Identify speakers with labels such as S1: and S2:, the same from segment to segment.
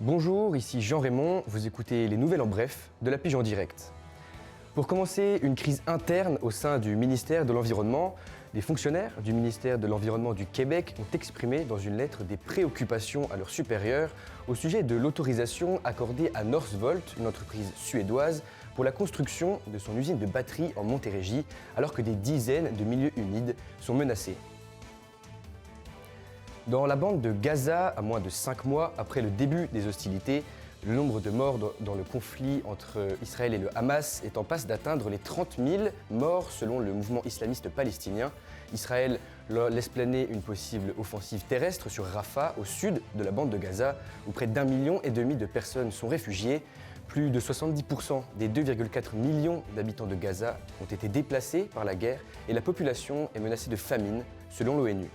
S1: Bonjour, ici Jean-Raymond, vous écoutez les nouvelles en bref de la Pige en direct. Pour commencer, une crise interne au sein du ministère de l'Environnement. Des fonctionnaires du ministère de l'Environnement du Québec ont exprimé dans une lettre des préoccupations à leurs supérieurs au sujet de l'autorisation accordée à Northvolt, une entreprise suédoise, pour la construction de son usine de batteries en Montérégie, alors que des dizaines de milieux humides sont menacés. Dans la bande de Gaza, à moins de 5 mois après le début des hostilités, le nombre de morts dans le conflit entre Israël et le Hamas est en passe d'atteindre les 30 000 morts selon le mouvement islamiste palestinien. Israël laisse planer une possible offensive terrestre sur Rafah, au sud de la bande de Gaza, où près d'1,5 million de personnes sont réfugiées. Plus de 70% des 2,4 millions d'habitants de Gaza ont été déplacés par la guerre et la population est menacée de famine, selon l'ONU.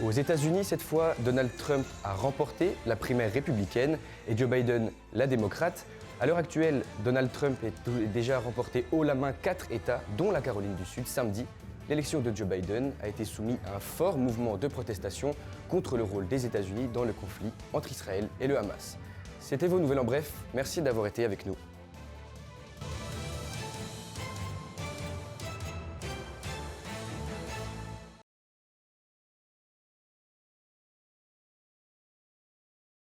S1: Aux États-Unis, cette fois, Donald Trump a remporté la primaire républicaine et Joe Biden la démocrate. À l'heure actuelle, Donald Trump a déjà remporté haut la main 4 États, dont la Caroline du Sud. Samedi, l'élection de Joe Biden a été soumise à un fort mouvement de protestation contre le rôle des États-Unis dans le conflit entre Israël et le Hamas. C'était vos nouvelles en bref, merci d'avoir été avec nous.